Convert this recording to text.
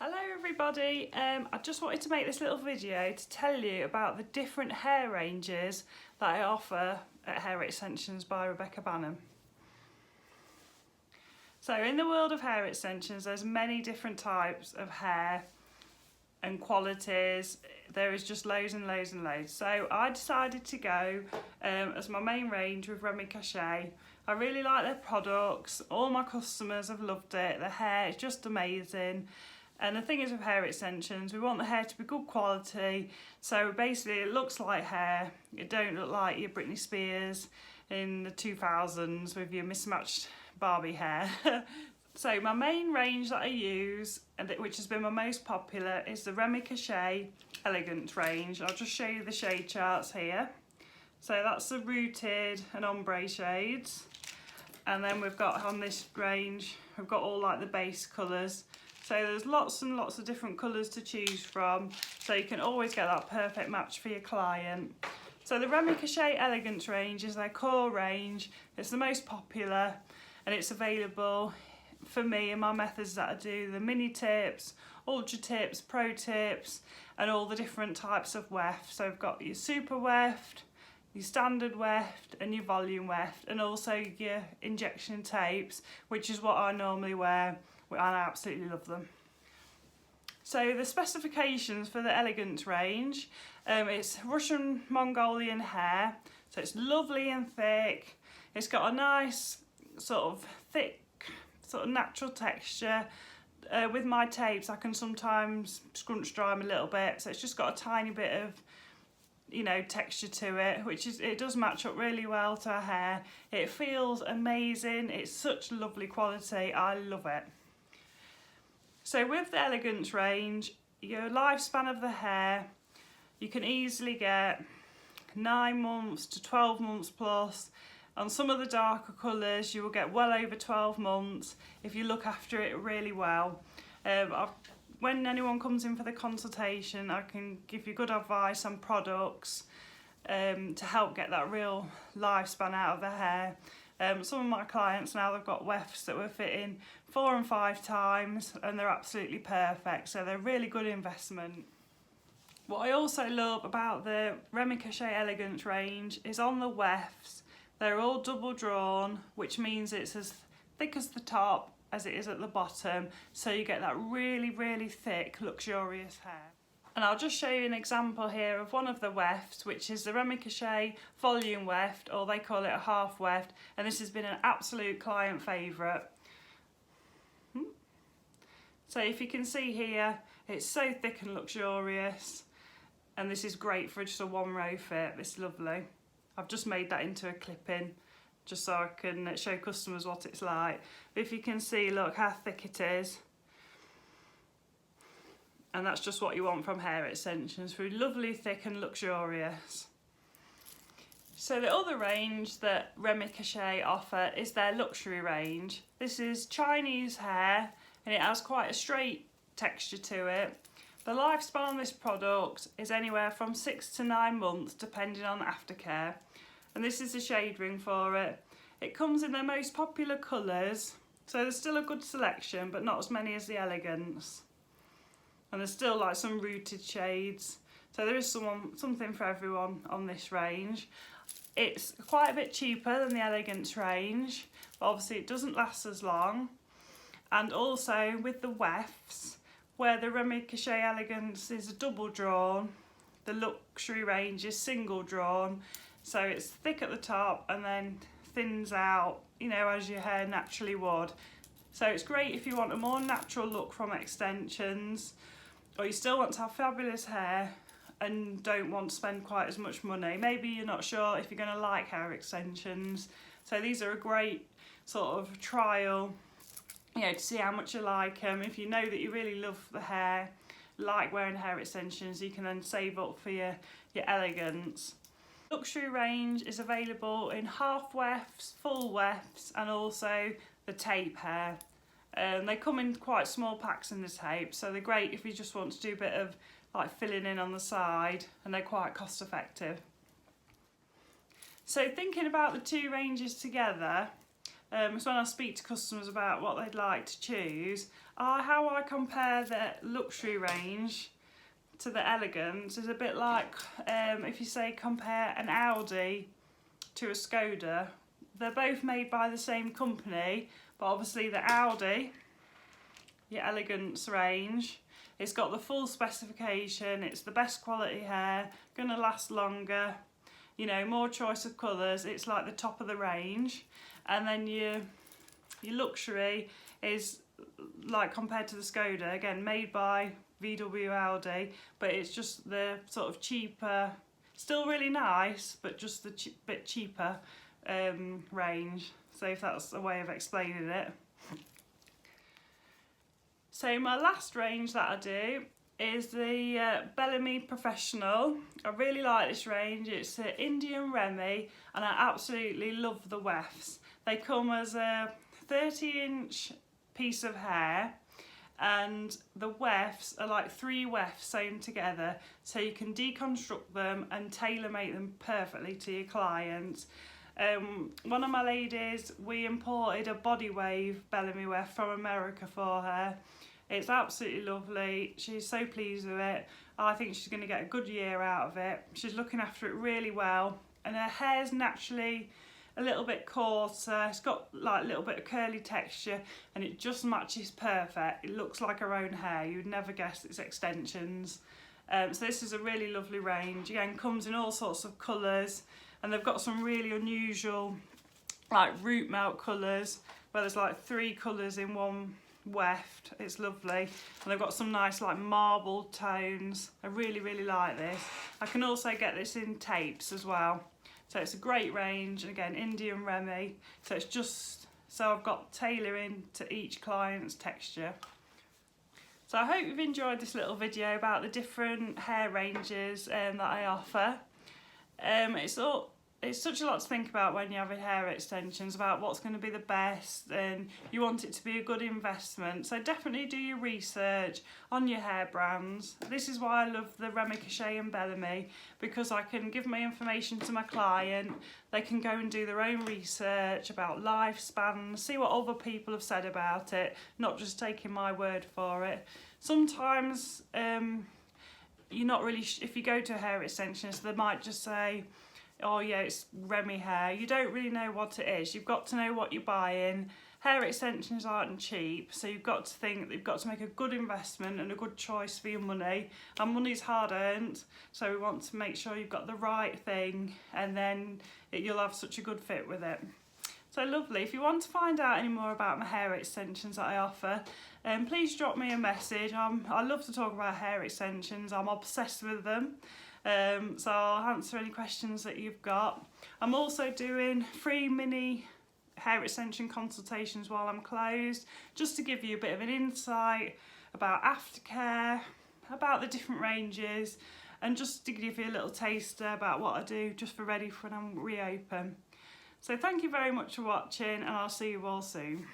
Hello everybody, I just wanted to make this little video to tell you about the different hair ranges that I offer at Hair Extensions by Rebecca Banham. So in the world of hair extensions there's many different types of hair and qualities. There is just loads and loads and loads. So I decided to go as my main range with Remi Cachet. I really like their products, all my customers have loved it, the hair is just amazing. And the thing is with hair extensions, we want the hair to be good quality. So basically it looks like hair. It don't look like your Britney Spears in the 2000s with your mismatched Barbie hair. So my main range that I use, and which has been my most popular, is the Remi Cachet Elegance range. I'll just show you the shade charts here. So that's the rooted and ombre shades. And then we've got on this range, we've got all like the base colours. So there's lots and lots of different colours to choose from, so you can always get that perfect match for your client. So the Remi Cachet Elegance range is their core range. It's the most popular and it's available for me and my methods that I do, the mini tips, ultra tips, pro tips, and all the different types of weft. So we've got your super weft, your standard weft and your volume weft, and also your injection tapes, which is what I normally wear. And I absolutely love them. So the specifications for the Elegance range, it's Russian Mongolian hair, so it's lovely and thick. It's got a nice sort of thick, sort of natural texture. With my tapes I can sometimes scrunch dry them a little bit, so it's just got a tiny bit of, you know, texture to it, which is, it does match up really well to our hair. It feels amazing, it's such lovely quality, I love it. So with the Elegance range, your lifespan of the hair, you can easily get 9 months to 12 months plus. On some of the darker colours you will get well over 12 months if you look after it really well. When anyone comes in for the consultation, I can give you good advice on products to help get that real lifespan out of the hair. Some of my clients now, they've got wefts that we're fitting 4 and 5 times and they're absolutely perfect, so they're a really good investment. What I also love about the Remi Cachet Elegance range is on the wefts, they're all double drawn, which means it's as thick as the top as it is at the bottom, so you get that really, really thick, luxurious hair. And I'll just show you an example here of one of the wefts, which is the Remi Cachet volume weft, or they call it a half weft, and this has been an absolute client favourite. So if you can see here, it's so thick and luxurious, and this is great for just a one row fit. It's lovely. I've just made that into a clip-in just so I can show customers what it's like. But if you can see, look how thick it is. And that's just what you want from hair extensions, for lovely, thick and luxurious. So the other range that Remi Cachet offer is their luxury range. This is Chinese hair and it has quite a straight texture to it. The lifespan on this product is anywhere from 6 to 9 months depending on aftercare. And this is the shade ring for it. It comes in their most popular colours, so there's still a good selection but not as many as the Elegance. And there's still like some rooted shades, so there is something for everyone on this range. It's quite a bit cheaper than the Elegance range, but obviously it doesn't last as long. And also with the wefts, where the Remi Cachet Elegance is a double drawn, the luxury range is single drawn, so it's thick at the top and then thins out, you know, as your hair naturally would. So it's great if you want a more natural look from extensions, or you still want to have fabulous hair and don't want to spend quite as much money. Maybe you're not sure if you're going to like hair extensions. So these are a great sort of trial, you know, to see how much you like them. If you know that you really love the hair, like wearing hair extensions, you can then save up for your Elegance. Luxury range is available in half wefts, full wefts, and also the tape hair. They come in quite small packs in the tape, so they're great if you just want to do a bit of like filling in on the side, and they're quite cost effective. So thinking about the two ranges together, So when I speak to customers about what they'd like to choose, how I compare the luxury range to the elegance is a bit like if you say compare an Audi to a Skoda. They're both made by the same company, but obviously the Audi, your elegance range, it's got the full specification, it's the best quality hair, gonna last longer, you know, more choice of colours, it's like the top of the range. And then your luxury is like compared to the Skoda, again made by VW Audi, but it's just the sort of cheaper, still really nice, but just the bit cheaper range. So if that's a way of explaining it. So my last range that I do is the Bellami Professional. I really like this range. It's Indian Remi, and I absolutely love the wefts. They come as a 30-inch piece of hair, and the wefts are like 3 wefts sewn together, so you can deconstruct them and tailor make them perfectly to your clients. One of my ladies, we imported a body wave Bellami weft from America for her. It's absolutely lovely. She's so pleased with it. I think she's going to get a good year out of it. She's looking after it really well, and her hair's naturally a little bit coarser. It's got like a little bit of curly texture, and it just matches perfect. It looks like her own hair. You'd never guess it's extensions. So this is a really lovely range. Again, comes in all sorts of colours, and they've got some really unusual like root melt colours where there's like 3 colours in one weft. It's lovely, and they've got some nice like marble tones. I really like this. I can also get this in tapes as well. So it's a great range, and again, Indian Remi. So it's just, so I've got tailoring to each client's texture. So I hope you've enjoyed this little video about the different hair ranges that I offer. It's such a lot to think about when you're having hair extensions, about what's going to be the best, and you want it to be a good investment. So definitely do your research on your hair brands. This is why I love the Remi, Cachet and Bellami, because I can give my information to my client. They can go and do their own research about lifespans, see what other people have said about it, not just taking my word for it. Sometimes you're not really, if you go to a hair extensionist, they might just say, oh yeah, it's Remi hair. You don't really know what it is. You've got to know what you're buying. Hair extensions aren't cheap, so you've got to think that you've got to make a good investment and a good choice for your money. And money's hard earned, so we want to make sure you've got the right thing, and then you'll have such a good fit with it. So lovely. If you want to find out any more about my hair extensions that I offer, please drop me a message. I love to talk about hair extensions. I'm obsessed with them. So I'll answer any questions that you've got. I'm also doing free mini hair extension consultations while I'm closed, just to give you a bit of an insight about aftercare, about the different ranges, and just to give you a little taster about what I do just for ready for when I'm reopen. So thank you very much for watching, and I'll see you all soon.